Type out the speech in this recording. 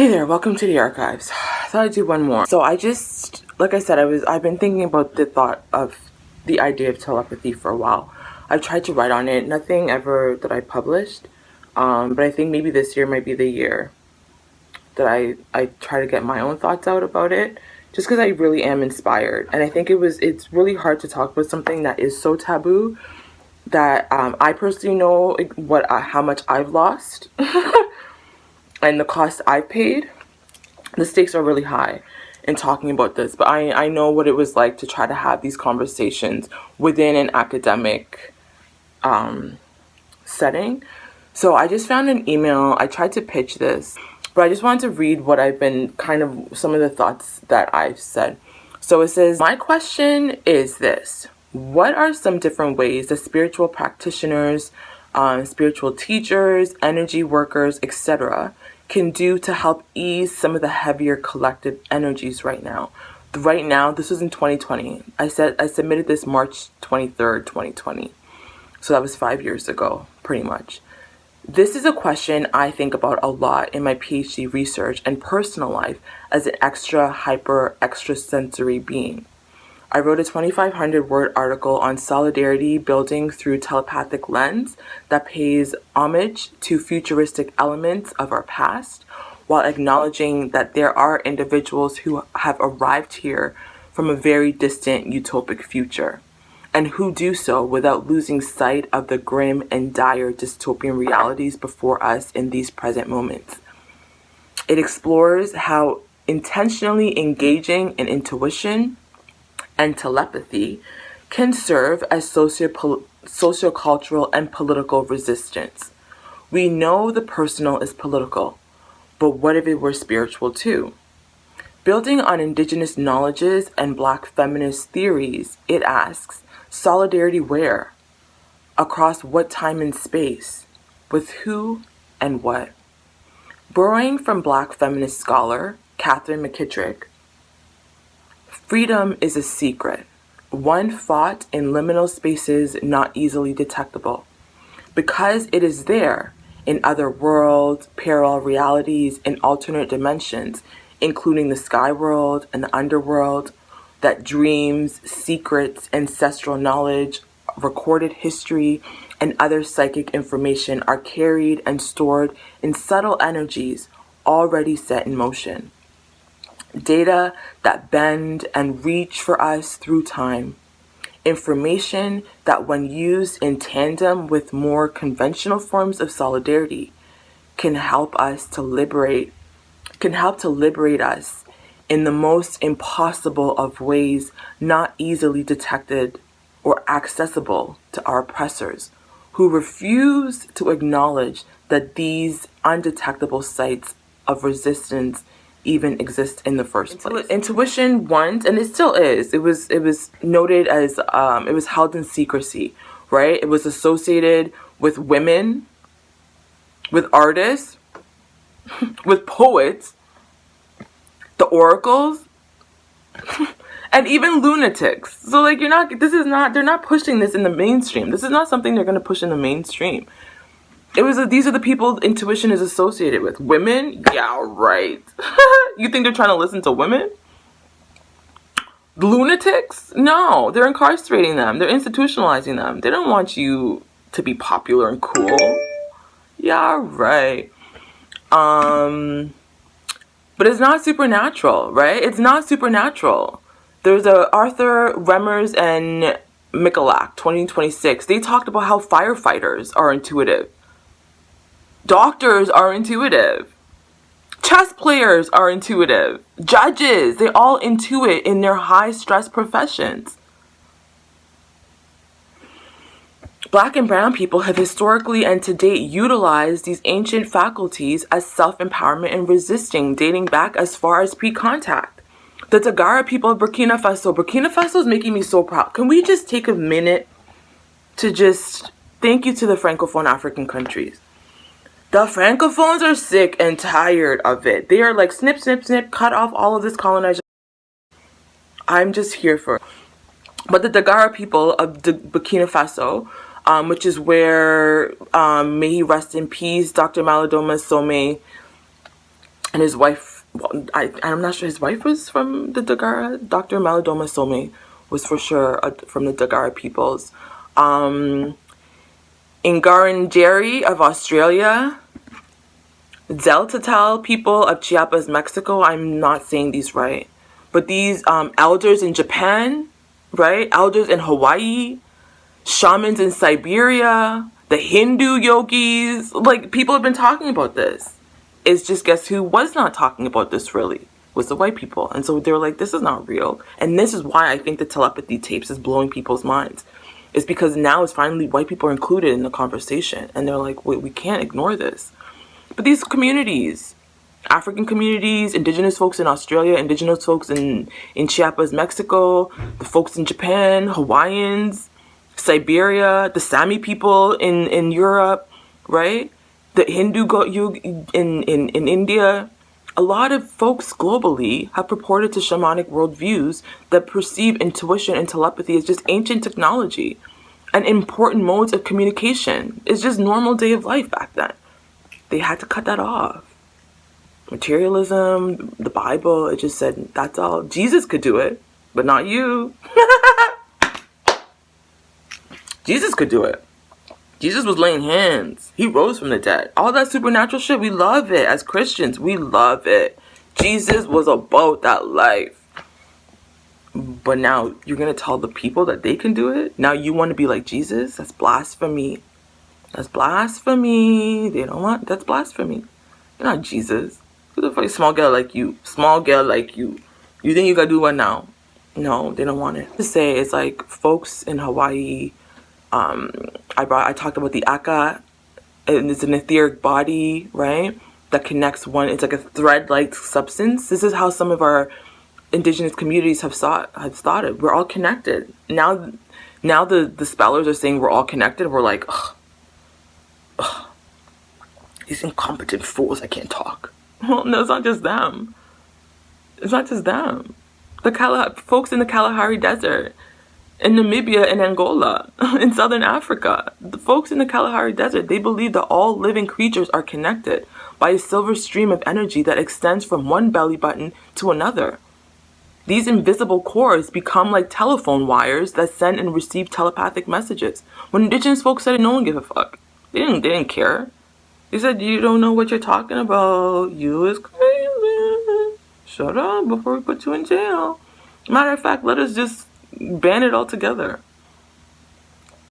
Hey there, welcome to the archives. I thought I'd do one more. So like I said, I've been thinking about the thought of the idea of telepathy for a while. I've tried to write on it, nothing ever that I published. But I think maybe this year might be the year that I try to get my own thoughts out about it, just because I really am inspired. And I think it's really hard to talk about something that is so taboo that I personally know how much I've lost and the cost I've paid. The stakes are really high in talking about this, but I know what it was like to try to have these conversations within an academic setting. So I just found an email. I tried to pitch this, but I just wanted to read what I've been some of the thoughts that I've said. So it says, my question is this: what are some different ways that spiritual practitioners, spiritual teachers, energy workers, etc., can do to help ease some of the heavier collective energies right now? Right now, this was in 2020. I submitted this March 23rd, 2020. So that was 5 years ago, pretty much. This is a question I think about a lot in my PhD research and personal life as an extrasensory being. I wrote a 2,500 word article on solidarity building through telepathic lens that pays homage to futuristic elements of our past, while acknowledging that there are individuals who have arrived here from a very distant utopic future, and who do so without losing sight of the grim and dire dystopian realities before us in these present moments. It explores how intentionally engaging in intuition and telepathy can serve as sociocultural and political resistance. We know the personal is political, but what if it were spiritual too? Building on indigenous knowledges and Black feminist theories, it asks, solidarity where? Across what time and space? With who and what? Borrowing from Black feminist scholar Catherine McKittrick, freedom is a secret, one fought in liminal spaces not easily detectable. Because it is there, in other worlds, parallel realities, and alternate dimensions, including the sky world and the underworld, that dreams, secrets, ancestral knowledge, recorded history, and other psychic information are carried and stored in subtle energies already set in motion. Data that bend and reach for us through time. Information that, when used in tandem with more conventional forms of solidarity, can help to liberate us in the most impossible of ways, not easily detected or accessible to our oppressors, who refuse to acknowledge that these undetectable sites of resistance even exist in the first place. Intuition once, and it still is, it was noted as it was held in secrecy, right? It was associated with women, with artists, with poets, the oracles, and even lunatics. So like they're not pushing this in the mainstream. This is not something they're going to push in the mainstream. These are the people intuition is associated with. Women? Yeah, right. You think they're trying to listen to women? Lunatics? No, they're incarcerating them. They're institutionalizing them. They don't want you to be popular and cool. Yeah, right. But it's not supernatural, right? It's not supernatural. There's Arthur Remmers and Michalak, 2026. They talked about how firefighters are intuitive. Doctors are intuitive. Chess players are intuitive. Judges, they all intuit in their high stress professions. Black and brown people have historically and to date utilized these ancient faculties as self-empowerment and resisting, dating back as far as pre-contact. The Tagara people of Burkina Faso is making me so proud. Can we just take a minute to just thank you to the Francophone African countries? The Francophones are sick and tired of it. They are like, snip, snip, snip, cut off all of this colonization. I'm just here for it. But the Tagara people of Burkina Faso, which is where, may he rest in peace, Dr. Malidoma Somé and his wife, well, I'm not sure his wife was from the Dagara. Dr. Malidoma Some was for sure from the Dagara peoples. Ngarrindjeri of Australia, Zeltatal people of Chiapas, Mexico. I'm not saying these right, but these elders in Japan, right? Elders in Hawaii, shamans in Siberia, the Hindu yogis. Like, people have been talking about this. It's just, guess who was not talking about this really? Was the white people. And so they're like, this is not real. And this is why I think the telepathy tapes is blowing people's minds. It's because now it's finally white people are included in the conversation. And they're like, wait, we can't ignore this. But these communities, African communities, indigenous folks in Australia, indigenous folks in Chiapas, Mexico, the folks in Japan, Hawaiians, Siberia, the Sami people in Europe, right? The Hindu in India. A lot of folks globally have purported to shamanic worldviews that perceive intuition and telepathy as just ancient technology and important modes of communication. It's just normal day of life back then. They had to cut that off. Materialism, the Bible, it just said, that's all. Jesus could do it, but not you. Jesus could do it. Jesus was laying hands. He rose from the dead. All that supernatural shit, we love it. As Christians, we love it. Jesus was about that life. But now you're going to tell the people that they can do it? Now you want to be like Jesus? That's blasphemy. That's blasphemy. They don't want, that's blasphemy. You're not Jesus. Who the fuck is small girl like you? Small girl like you. You think you got to do what now? No, they don't want it. To say, it's like folks in Hawaii, I talked about the Aka, and it's an etheric body, right? That connects one. It's like a thread-like substance. This is how some of our indigenous communities have thought it. We're all connected. Now the spellers are saying we're all connected. We're like, ugh, these incompetent fools. I can't talk. Well, no, it's not just them. It's not just them. The folks in the Kalahari Desert, in Namibia and Angola, in Southern Africa. The folks in the Kalahari Desert, they believe that all living creatures are connected by a silver stream of energy that extends from one belly button to another. These invisible cords become like telephone wires that send and receive telepathic messages. When indigenous folks said it, no one gave a fuck. They didn't care. They said, you don't know what you're talking about. You is crazy. Shut up before we put you in jail. Matter of fact, let us just ban it altogether.